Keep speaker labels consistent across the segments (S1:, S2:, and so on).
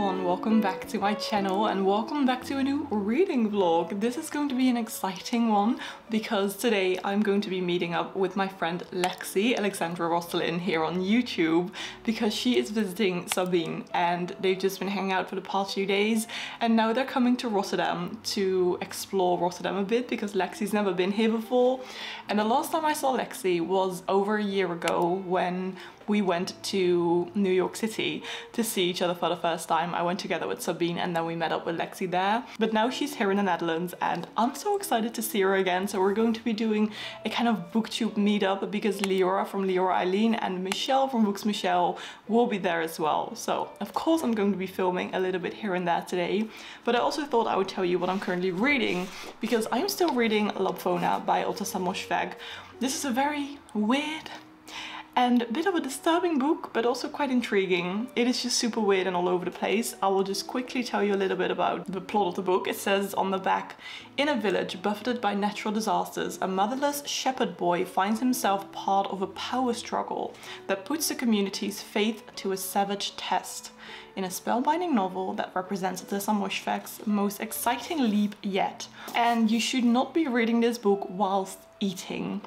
S1: everyone, welcome back to my channel and welcome back to a new reading vlog. This is going to be an exciting one because today I'm going to be meeting up with my friend Lexi, Alexandra Rosselin, here on YouTube because she is visiting Sabine and they've just been hanging out for the past few days and now they're coming to Rotterdam to explore Rotterdam a bit because Lexi's never been here before. And the last time I saw Lexi was over a year ago when we went to New York City to see each other for the first time. I went together with Sabine and then we met up with Lexi there. But now she's here in the Netherlands and I'm so excited to see her again. So we're going to be doing a kind of BookTube meetup because Leora from Leora Eileen and Michelle from Books Michelle will be there as well. So of course I'm going to be filming a little bit here and there today. But I also thought I would tell you what I'm currently reading because I'm still reading Lapfona by Otta Samoshveg. This is a very weird and a bit of a disturbing book, but also quite intriguing. It is just super weird and all over the place. I will just quickly tell you a little bit about the plot of the book. It says on the back, in a village buffeted by natural disasters, a motherless shepherd boy finds himself part of a power struggle that puts the community's faith to a savage test. In a spellbinding novel that represents Otta Samoshveg's most exciting leap yet. And you should not be reading this book whilst eating.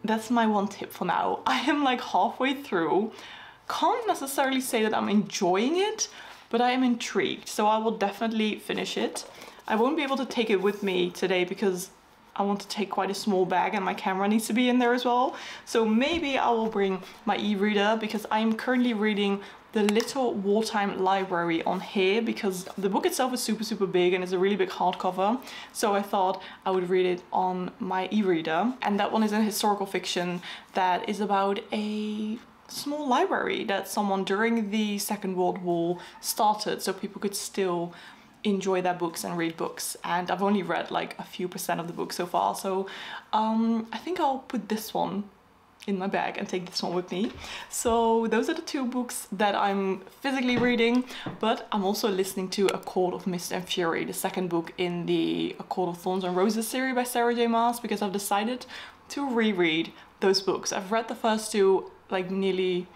S1: That's my one tip for now. I am like halfway through. Can't necessarily say that I'm enjoying it, but I am intrigued. So I will definitely finish it. I won't be able to take it with me today because I want to take quite a small bag and my camera needs to be in there as well. So maybe I will bring my e-reader because I am currently reading The Little Wartime Library on here because the book itself is super big and it's a really big hardcover. So I thought I would read it on my e-reader. And that one is a historical fiction that is about a small library that someone during the Second World War started so people could still enjoy their books and read books. And I've only read like a few % of the book so far. So I think I'll put this one in my bag and take this one with me. So those are the two books that I'm physically reading, but I'm also listening to A Court of Mist and Fury, the second book in the A Court of Thorns and Roses series by Sarah J Maas, because I've decided to reread those books. I've read the first two like nearly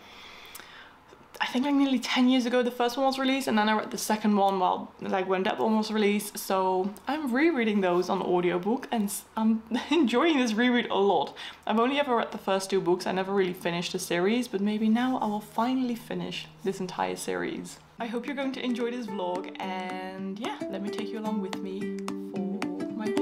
S1: 10 years ago the first one was released, and then I read the second one when that one was released. So I'm rereading those on audiobook and I'm enjoying this reread a lot. I've only ever read the first two books. I never really finished the series, but maybe now I will finally finish this entire series. I hope you're going to enjoy this vlog and yeah, let me take you along with me for my week.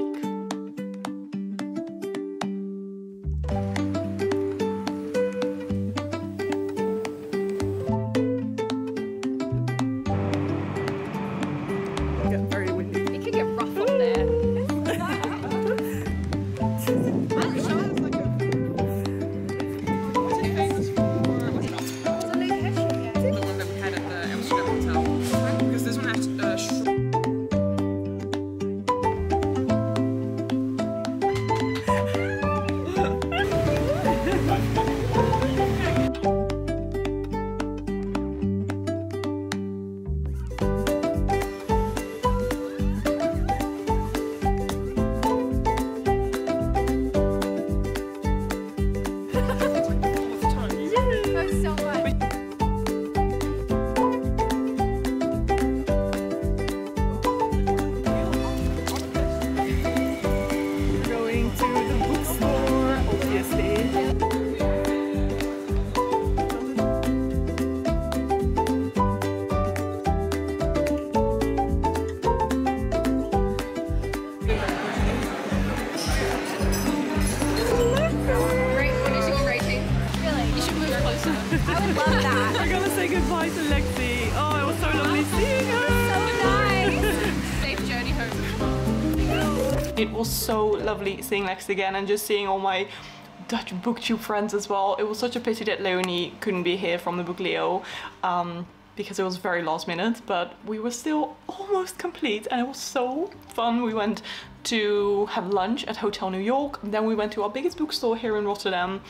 S1: It was so lovely seeing Lexi again and just seeing all my Dutch BookTube friends as well. It was such a pity that Leonie couldn't be here from the book Leo because it was very last minute, but we were still almost complete and it was so fun. We went to have lunch at Hotel New York, then we went to our biggest bookstore here in Rotterdam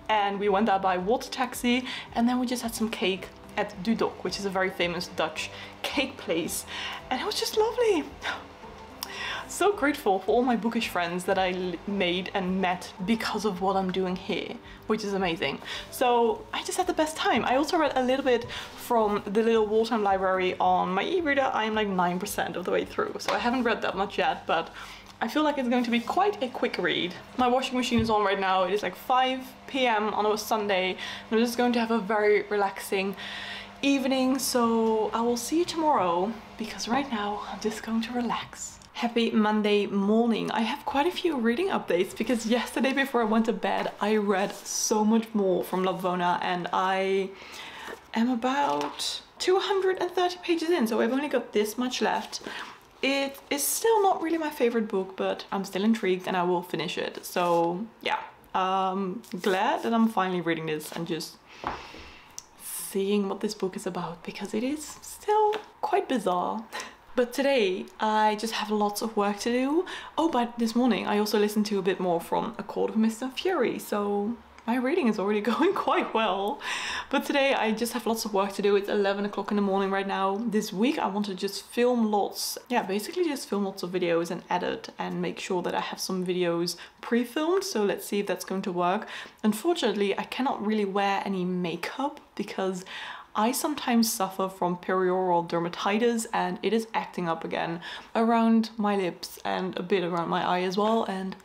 S1: and we went there by water taxi, and then we just had some cake at Dudok, which is a very famous Dutch cake place, and it was just lovely. so grateful for all my bookish friends that I made and met because of what I'm doing here, which is amazing. So I just had the best time. I also read a little bit from the little wartime library on my e-reader. I am like 9% of the way through, so I haven't read that much yet, but I feel like it's going to be quite a quick read. My washing machine is on right now. It is like 5 p.m. on a Sunday, and I'm just going to have a very relaxing evening, so I will see you tomorrow, because right now I'm just going to relax. Happy Monday morning. I have quite a few reading updates because yesterday before I went to bed I read so much more from Lavona, and I am about 230 pages in, so I've only got this much left. It is still not really my favorite book, but I'm still intrigued and I will finish it. So yeah, glad that I'm finally reading this and just seeing what this book is about, because it is still quite bizarre. But today I just have lots of work to do. Oh, but this morning I also listened to a bit more from A Court of Mist and Fury, so my reading is already going quite well. But today I just have lots of work to do. It's 11 o'clock in the morning right now. This week I want to just film lots, basically just film lots of videos and edit and make sure that I have some videos pre-filmed. So let's see if that's going to work. Unfortunately, I cannot really wear any makeup because I sometimes suffer from perioral dermatitis and it is acting up again around my lips and a bit around my eye as well, and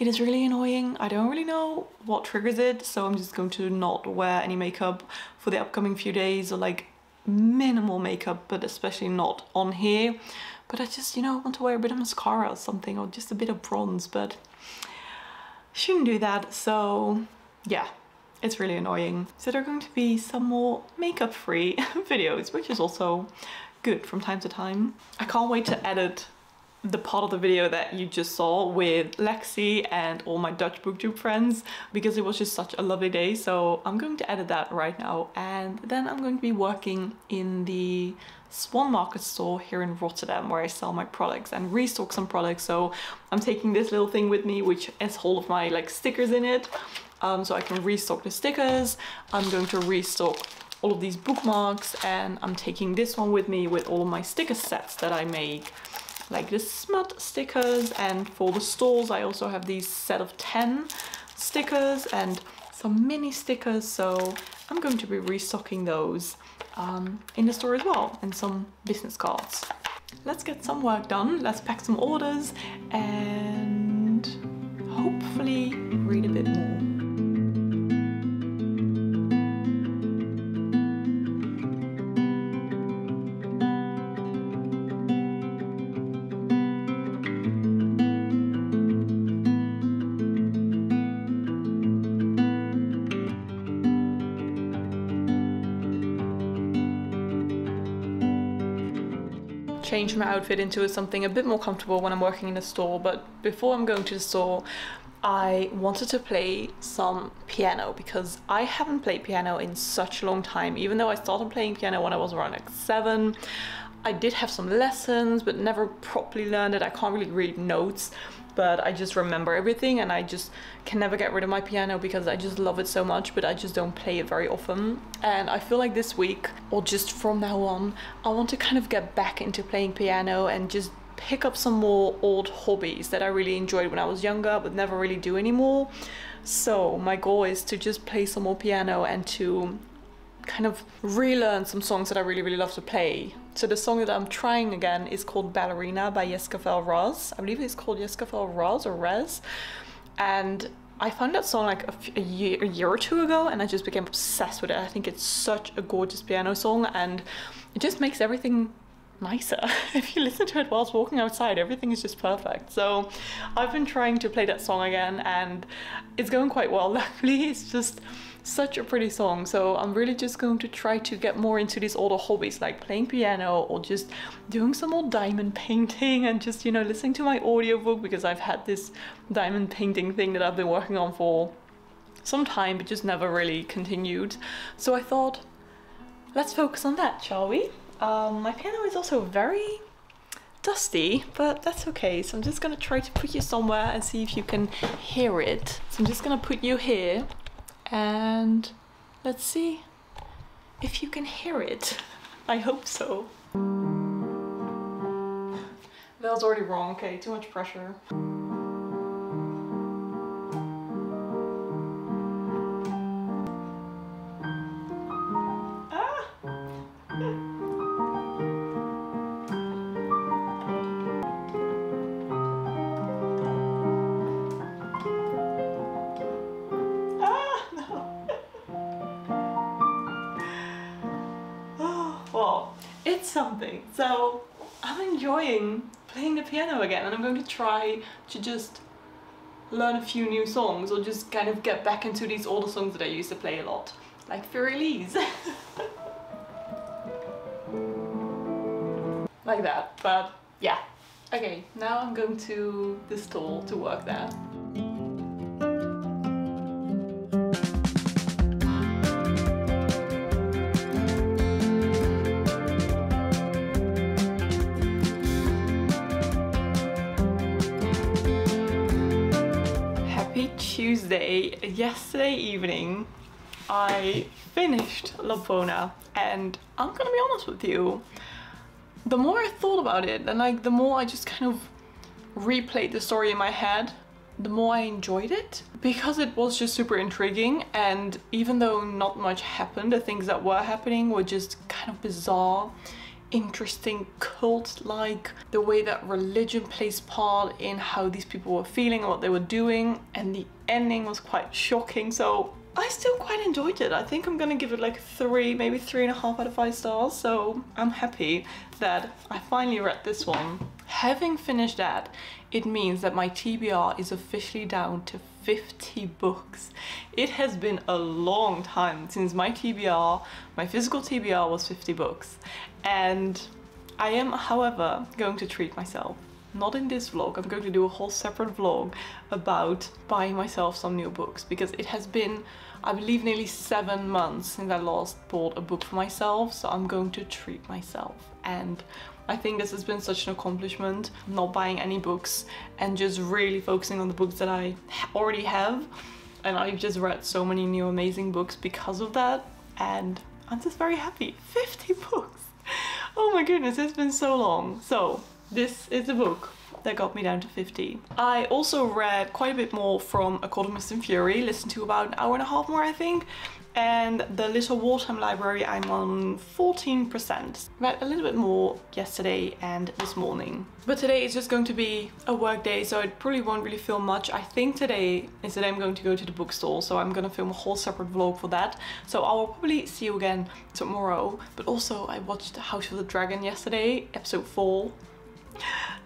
S1: it is really annoying. I don't really know what triggers it, so I'm just going to not wear any makeup for the upcoming few days, or like minimal makeup, but especially not on here. But I just, you know, want to wear a bit of mascara or something, or just a bit of bronze, but shouldn't do that, so yeah. It's really annoying. So there are going to be some more makeup-free videos, which is also good from time to time. I can't wait to edit the part of the video that you just saw with Lexi and all my Dutch BookTube friends, because it was just such a lovely day. So I'm going to edit that right now, and then I'm going to be working in the Swan Market store here in Rotterdam, where I sell my products and restock some products. So I'm taking this little thing with me, which has all of my like stickers in it. So I can restock the stickers. I'm going to restock all of these bookmarks, and I'm taking this one with me with all of my sticker sets that I make, like the smut stickers, and for the stalls I also have these set of 10 stickers and some mini stickers, so I'm going to be restocking those in the store as well, and some business cards. Let's get some work done, let's pack some orders and hopefully read a bit more. Change my outfit into something a bit more comfortable when I'm working in the store, but before I'm going to the store I wanted to play some piano, because I haven't played piano in such a long time. Even though I started playing piano when I was around like 7, I did have some lessons but never properly learned it. I can't really read notes, but I just remember everything, and I just can never get rid of my piano because I just love it so much, but I just don't play it very often. And I feel like this week, or just from now on, I want to kind of get back into playing piano and just pick up some more old hobbies that I really enjoyed when I was younger but never really do anymore. So my goal is to just play some more piano and to kind of relearn some songs that I really love to play. So the song that I'm trying again is called Ballerina by Jescavel Raz. I believe it's called Jescavel Raz or Rez. And I found that song like a year or two ago, and I just became obsessed with it. I think it's such a gorgeous piano song, and it just makes everything nicer. If you listen to it whilst walking outside, everything is just perfect. So I've been trying to play that song again, and it's going quite well. Luckily, it's just such a pretty song. So I'm really just going to try to get more into these older hobbies, like playing piano or just doing some old diamond painting, and just, you know, listening to my audiobook, because I've had this diamond painting thing that I've been working on for some time but just never really continued. So I thought, let's focus on that, shall we? My piano is also very dusty, but that's okay. So I'm just gonna try to put you somewhere and see if you can hear it. So I'm just gonna put you here, and let's see if you can hear it. I hope so. That was already wrong. Okay, too much pressure. Well, it's something. So I'm enjoying playing the piano again, and I'm going to try to just learn a few new songs, or just kind of get back into these older songs that I used to play a lot, like Fairy like that. But yeah. Okay, now I'm going to the stall to work there. Tuesday. Yesterday evening I finished Lapona, and I'm gonna be honest with you, the more I thought about it and like the more I just kind of replayed the story in my head, the more I enjoyed it, because it was just super intriguing. And even though not much happened, the things that were happening were just kind of bizarre, interesting, cult-like, the way that religion plays part in how these people were feeling and what they were doing, and the ending was quite shocking. So I still quite enjoyed it. I think I'm gonna give it like 3, maybe 3.5 out of 5 stars. So I'm happy that I finally read this one. Having finished that, it means that my TBR is officially down to 50 books. It has been a long time since my TBR, my physical TBR, was 50 books. And I am, however, going to treat myself. Not in this vlog. I'm going to do a whole separate vlog about buying myself some new books, because it has been, I believe, nearly 7 months since I last bought a book for myself. So I'm going to treat myself, and I think this has been such an accomplishment, not buying any books and just really focusing on the books that I already have. And I've just read so many new amazing books because of that, and I'm just very happy. 50 books! Oh my goodness, it's been so long. So this is the book that got me down to 50. I also read quite a bit more from A Court of Mist and Fury, listened to about an hour and a half more, I think. And the Little Wartime Library, I'm on 14%. Read a little bit more yesterday and this morning. But today is just going to be a work day, so I probably won't really film much. I think today is the day I'm going to go to the bookstore, so I'm gonna film a whole separate vlog for that. So I will probably see you again tomorrow. But also I watched House of the Dragon yesterday, episode 4.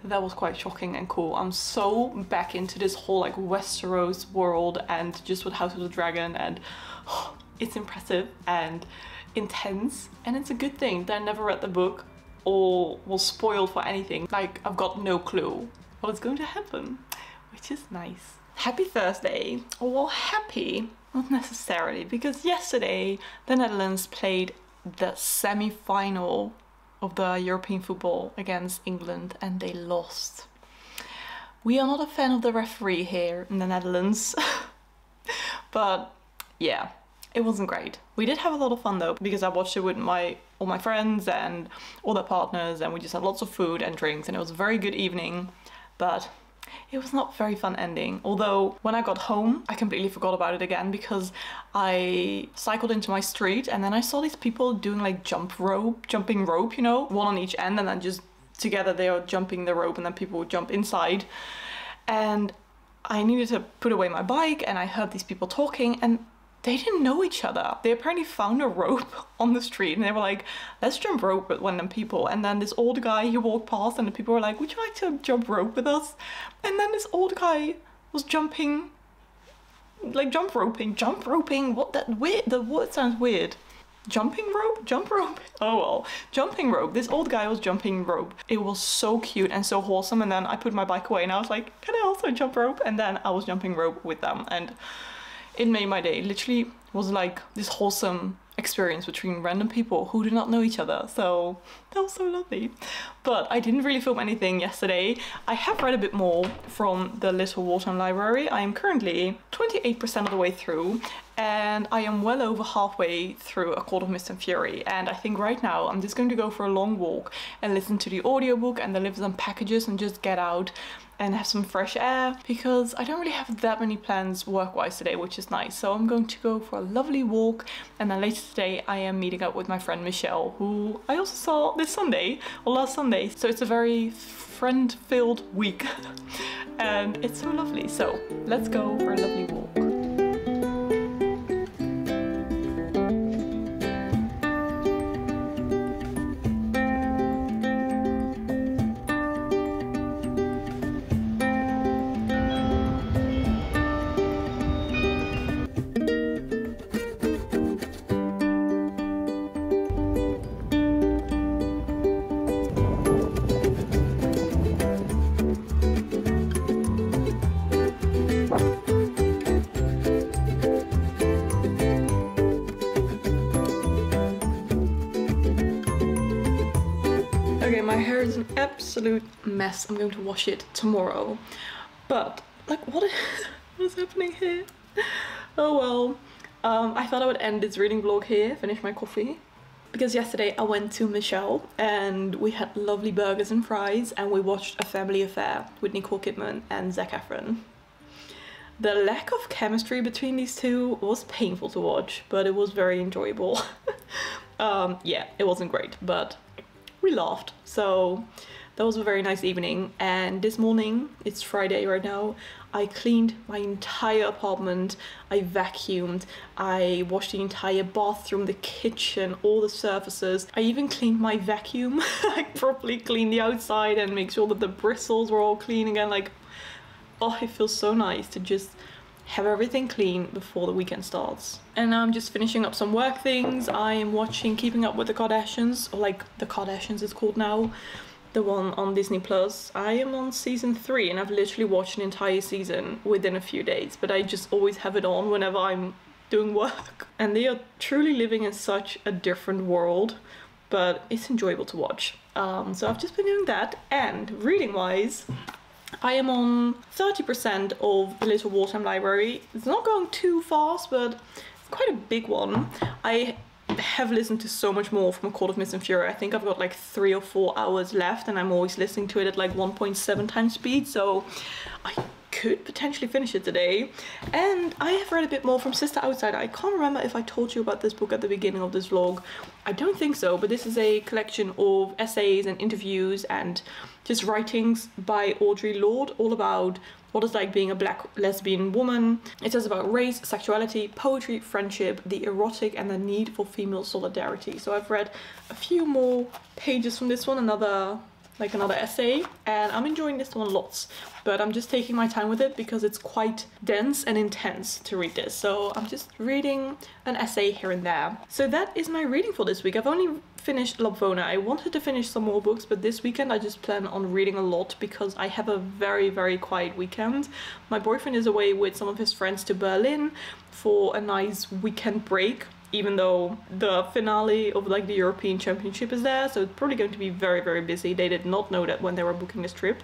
S1: That was quite shocking and cool. I'm so back into this whole like Westeros world and just with House of the Dragon, and it's impressive and intense, and it's a good thing that I never read the book or was spoiled for anything. Like, I've got no clue what is going to happen, which is nice. Happy Thursday. Well, happy, not necessarily, because yesterday the Netherlands played the semi-final of the European football against England, and they lost. We are not a fan of the referee here in the Netherlands, but yeah, it wasn't great. We did have a lot of fun though, because I watched it with all my friends and all their partners, and we just had lots of food and drinks, and it was a very good evening. But it was not very fun ending. Although when I got home, I completely forgot about it again, because I cycled into my street and then I saw these people doing like jumping rope, you know, one on each end, and then just together they are jumping the rope, and then people would jump inside. And I needed to put away my bike, and I heard these people talking, and they didn't know each other. They apparently found a rope on the street, and they were like, let's jump rope with one of them people. And then this old guy, he walked past, and the people were like, would you like to jump rope with us? And then this old guy was jumping, like jump roping, what, that weird, the word sounds weird. Jumping rope? Jump rope? Oh well, jumping rope. This old guy was jumping rope. It was so cute and so wholesome. And then I put my bike away and I was like, can I also jump rope? And then I was jumping rope with them, and it made my day. It literally was like this wholesome experience between random people who do not know each other, so that was so lovely. But I didn't really film anything yesterday. I have read a bit more from the Little Wartime Library. I am currently 28% of the way through, and I am well over halfway through A Court of Mist and Fury, and I think right now I'm just going to go for a long walk and listen to the audiobook and deliver some packages and just get out and have some fresh air, because I don't really have that many plans work-wise today, which is nice. So I'm going to go for a lovely walk, and then later today I am meeting up with my friend Michelle, who I also saw this Sunday, or last Sunday. So it's a very friend-filled week and it's so lovely. So let's go for a lovely walk. Okay, my hair is an absolute mess. I'm going to wash it tomorrow. But, like, what is happening here? Oh well. I thought I would end this reading vlog here, finish my coffee. Because yesterday I went to Michelle and we had lovely burgers and fries, and we watched A Family Affair with Nicole Kidman and Zac Efron. The lack of chemistry between these two was painful to watch, but it was very enjoyable. Yeah, it wasn't great, but we laughed. So that was a very nice evening. And this morning, it's Friday right now, I cleaned my entire apartment, I vacuumed, I washed the entire bathroom, the kitchen, all the surfaces. I even cleaned my vacuum. I properly cleaned the outside and make sure that the bristles were all clean again. Like, oh, it feels so nice to just have everything clean before the weekend starts. And now I'm just finishing up some work things. I am watching Keeping Up with the Kardashians, or like The Kardashians it's called now, the one on Disney Plus. I am on season 3 and I've literally watched an entire season within a few days, but I just always have it on whenever I'm doing work. And they are truly living in such a different world, but it's enjoyable to watch. So I've just been doing that, and reading wise, I am on 30% of the Little Wartime Library. It's not going too fast, but it's quite a big one. I have listened to so much more from A Court of Mist and Fury. I think I've got like 3 or 4 hours left, and I'm always listening to it at like 1.7 times speed, so I could potentially finish it today. And I have read a bit more from Sister Outsider. I can't remember if I told you about this book at the beginning of this vlog. I don't think so, but this is a collection of essays and interviews and just writings by Audre Lorde, all about what it's like being a black lesbian woman. It says about race, sexuality, poetry, friendship, the erotic, and the need for female solidarity. So I've read a few more pages from this one, another essay, and I'm enjoying this one lots, but I'm just taking my time with it because it's quite dense and intense to read this. So I'm just reading an essay here and there. So that is my reading for this week. I've only finished Lobvona. I wanted to finish some more books, but this weekend I just plan on reading a lot because I have a very, very quiet weekend. My boyfriend is away with some of his friends to Berlin for a nice weekend break, even though the finale of like the European Championship is there, so it's probably going to be very, very busy. They did not know that when they were booking this trip.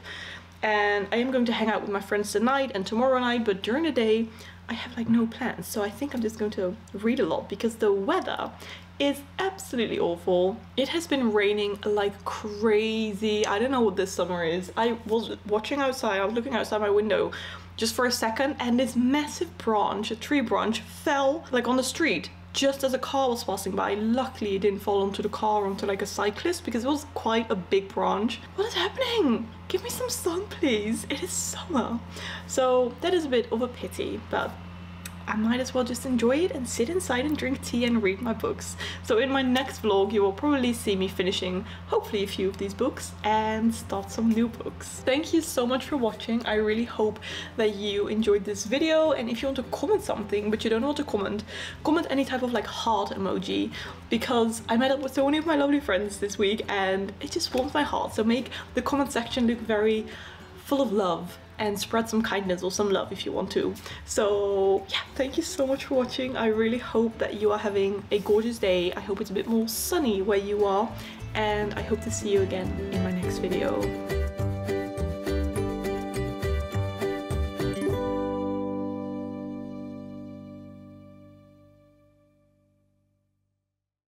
S1: And I am going to hang out with my friends tonight and tomorrow night, but during the day I have like no plans. So I think I'm just going to read a lot because the weather is absolutely awful. It has been raining like crazy. I don't know what this summer is. I was watching outside, I was looking outside my window just for a second, and this massive branch, a tree branch, fell like on the street just as a car was passing by. Luckily it didn't fall onto the car, onto like a cyclist, because it was quite a big branch. What is happening? Give me some sun, please. It is summer. So that is a bit of a pity, but I might as well just enjoy it and sit inside and drink tea and read my books. So in my next vlog you will probably see me finishing hopefully a few of these books and start some new books. Thank you so much for watching. I really hope that you enjoyed this video, and if you want to comment something but you don't know what to comment, comment any type of like heart emoji, because I met up with so many of my lovely friends this week and it just warms my heart. So make the comment section look very full of love, and spread some kindness or some love if you want to. So yeah, thank you so much for watching. I really hope that you are having a gorgeous day. I hope it's a bit more sunny where you are, and I hope to see you again in my next video.